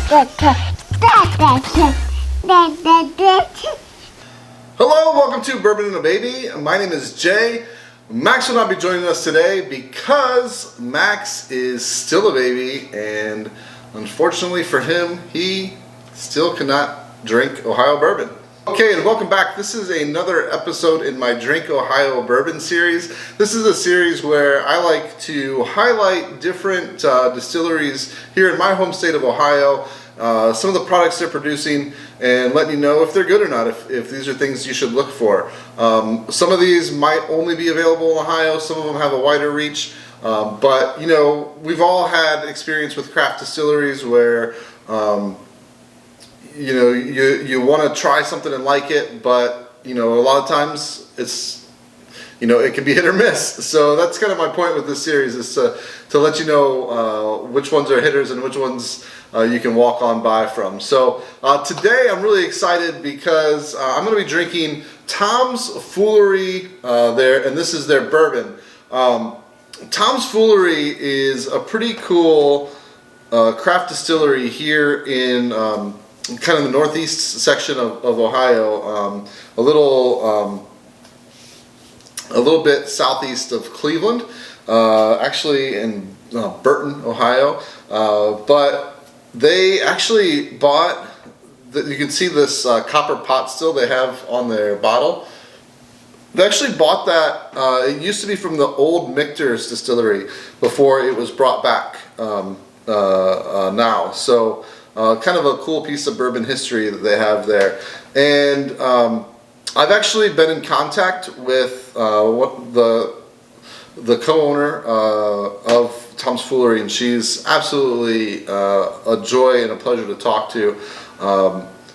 Hello, welcome to Bourbon and a Baby. My name is Jay. Max will not be joining us today because Max is still a baby, and unfortunately for him, he still cannot drink Ohio Bourbon. Okay, and welcome back. This is another episode in my Drink Ohio Bourbon series. This is a series where I like to highlight different distilleries here in my home state of Ohio, some of the products they're producing, and letting you know if they're good or not, if these are things you should look for. Some of these might only be available in Ohio, some of them have a wider reach, but you know, we've all had experience with craft distilleries where you know, you want to try something and like it, but you know, a lot of times it's, you know, it can be hit or miss. So that's kind of my point with this series, is to let you know which ones are hitters and which ones you can walk on by from. So today I'm really excited because I'm going to be drinking Tom's Foolery there, and this is their bourbon. Tom's Foolery is a pretty cool craft distillery here in kind of the northeast section of Ohio, a little bit southeast of Cleveland, actually in Burton, Ohio, but they actually bought, you can see this copper pot still they have on their bottle. They actually bought that, it used to be from the old Michter's distillery before it was brought back now. So kind of a cool piece of bourbon history that they have there. And I've actually been in contact with the co-owner of Tom's Foolery, and she's absolutely a joy and a pleasure to talk to.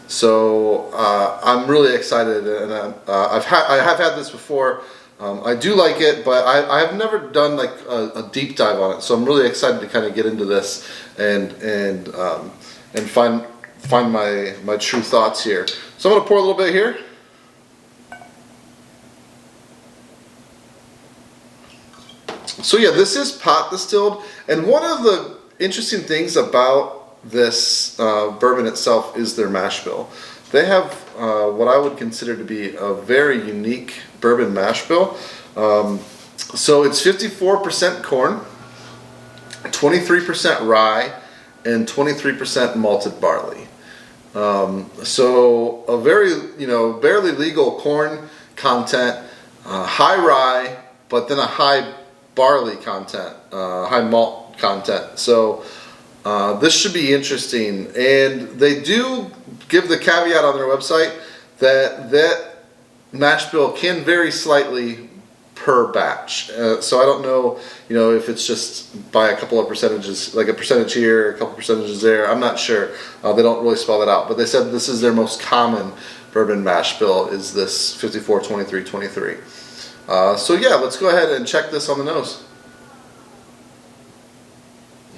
So I'm really excited, and I have had this before. I do like it, but I've never done like a deep dive on it. So I'm really excited to kind of get into this and find my true thoughts here. So I'm gonna pour a little bit here. So yeah, this is pot distilled, and one of the interesting things about this bourbon itself is their mash bill. They have what I would consider to be a very unique bourbon mash bill. So it's 54% corn, 23% rye, and 23% malted barley. So a very, you know, barely legal corn content, high rye, but then a high barley content, high malt content. So this should be interesting, and they do give the caveat on their website that mash bill can vary slightly per batch. So I don't know, you know, if it's just by a couple of percentages, like a percentage here, a couple percentages there. I'm not sure. They don't really spell that out, but they said this is their most common bourbon mash bill, is this 54, 23, 23. So yeah, let's go ahead and check this on the nose.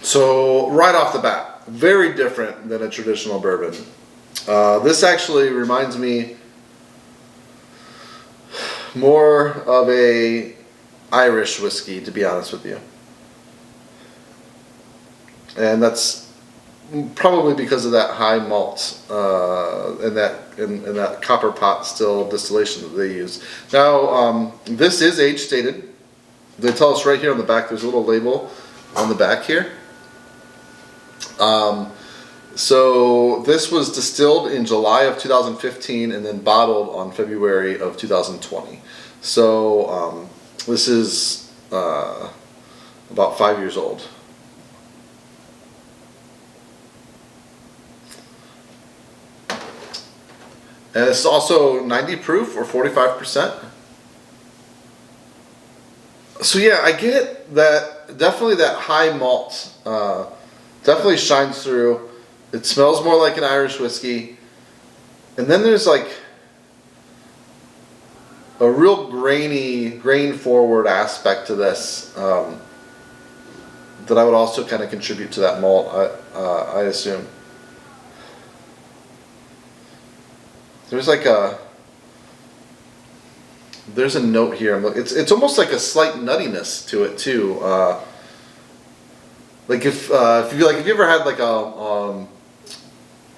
So right off the bat, very different than a traditional bourbon. This actually reminds me more of a Irish whiskey, to be honest with you. And that's probably because of that high malt and that copper pot still distillation that they use. Now, this is age stated. They tell us right here on the back, there's a little label on the back here. So this was distilled in July of 2015 and then bottled on February of 2020. So this is about 5 years old. And it's also 90 proof or 45%. So yeah, I get that, definitely that high malt definitely shines through. It smells more like an Irish whiskey. And then there's like a real grain forward aspect to this that I would also kind of contribute to that malt, I assume. There's like there's a note here. It's almost like a slight nuttiness to it too. Like if you ever had like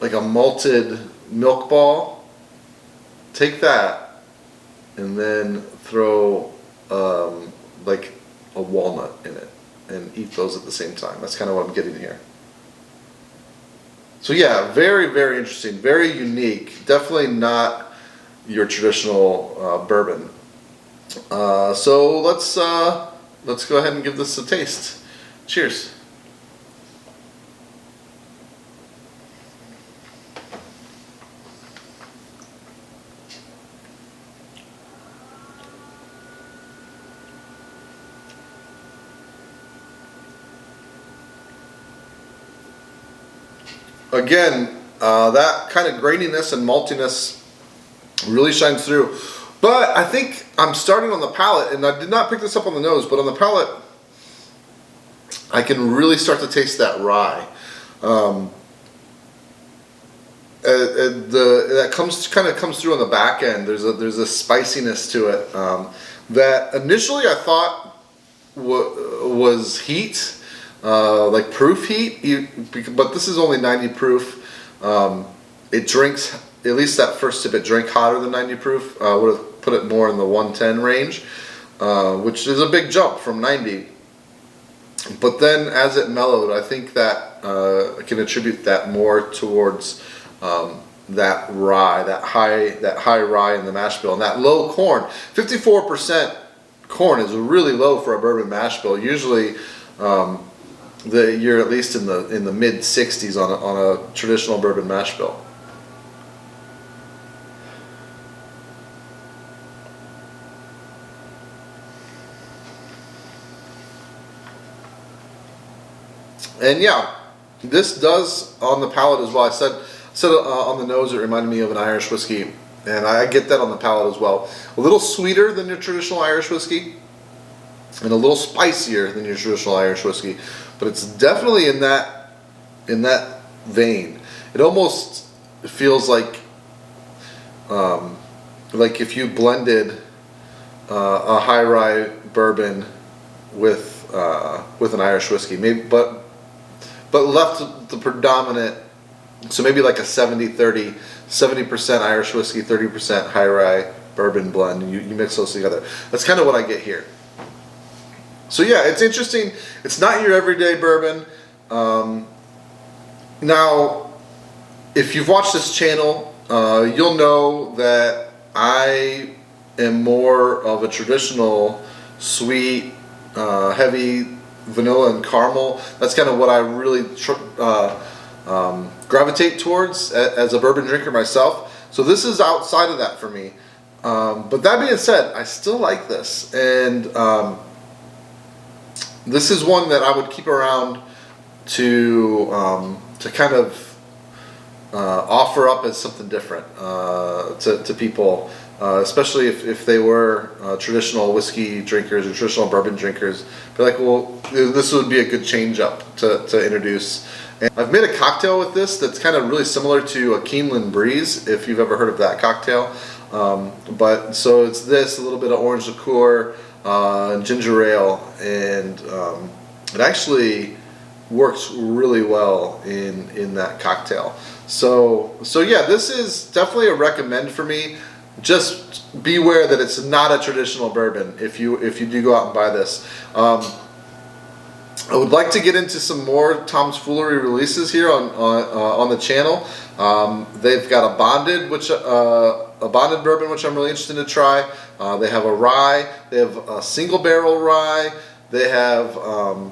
like a malted milk ball, take that and then throw like a walnut in it and eat those at the same time. That's kind of what I'm getting here. So yeah, very, very interesting, very unique. Definitely not your traditional bourbon. So let's go ahead and give this a taste. Cheers. Again, that kind of graininess and maltiness really shines through. But I think I'm starting on the palate, and I did not pick this up on the nose, but on the palate, I can really start to taste that rye. That kind of comes through on the back end. There's a spiciness to it that initially I thought was heat. Like proof heat, but this is only 90 proof. It drinks, at least that first sip, it drank hotter than 90 proof. Would have put it more in the 110 range, which is a big jump from 90. But then as it mellowed, I think that I can attribute that more towards that rye, that high rye in the mash bill, and that low corn. 54% corn is really low for a bourbon mash bill. Usually, you're at least in the mid 60s on a traditional bourbon mash bill. And yeah, this does on the palate as well. I said on the nose it reminded me of an Irish whiskey, and I get that on the palate as well. A little sweeter than your traditional Irish whiskey, and a little spicier than your traditional Irish whiskey, but it's definitely in that vein. It almost feels like if you blended a high rye bourbon with an Irish whiskey, maybe, but left the predominant. So maybe like a 70-30, 70% Irish whiskey, 30% high rye bourbon blend, and you mix those together. That's kind of what I get here. So yeah, it's interesting. It's not your everyday bourbon. Now, if you've watched this channel, you'll know that I am more of a traditional sweet, heavy vanilla and caramel. That's kind of what I really gravitate towards as a bourbon drinker myself. So this is outside of that for me. But that being said, I still like this, and this is one that I would keep around to kind of offer up as something different to people, especially if they were traditional whiskey drinkers or traditional bourbon drinkers. Be like, well, this would be a good change up to introduce. And I've made a cocktail with this that's kind of really similar to a Keeneland Breeze, if you've ever heard of that cocktail. But so it's this, a little bit of orange liqueur, ginger ale, and it actually works really well in that cocktail. So yeah, this is definitely a recommend for me. Just beware that it's not a traditional bourbon if you do go out and buy this. I would like to get into some more Tom's Foolery releases here on the channel. They've got a bonded bourbon, which I'm really interested to try. They have a rye. They have a single barrel rye. They have a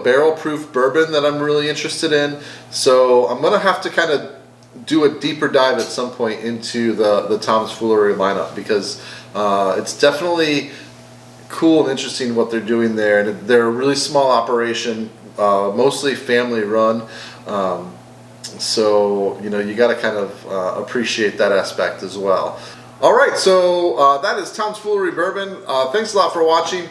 barrel proof bourbon that I'm really interested in. So I'm gonna have to kind of do a deeper dive at some point into the Tom's Foolery lineup, because it's definitely cool and interesting what they're doing there. And they're a really small operation, mostly family run. So you got to kind of appreciate that aspect as well. All right, so that is Tom's Foolery Bourbon. Thanks a lot for watching.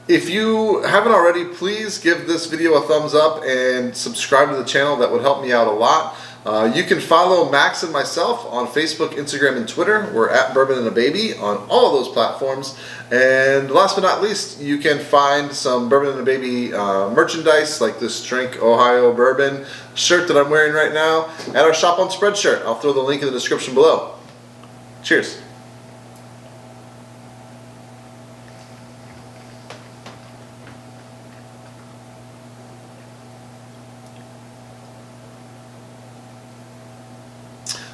If you haven't already, please give this video a thumbs up and subscribe to the channel. That would help me out a lot. You can follow Max and myself on Facebook, Instagram, and Twitter. We're at Bourbon and a Baby on all of those platforms. And last but not least, you can find some Bourbon and a Baby merchandise like this Drink Ohio Bourbon shirt that I'm wearing right now at our Shop on Spreadshirt. I'll throw the link in the description below. Cheers.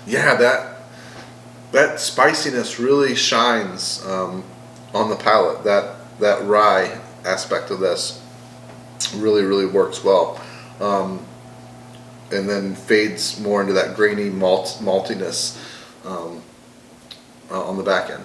Yeah, that spiciness really shines on the palate. That rye aspect of this really works well, and then fades more into that grainy maltiness on the back end.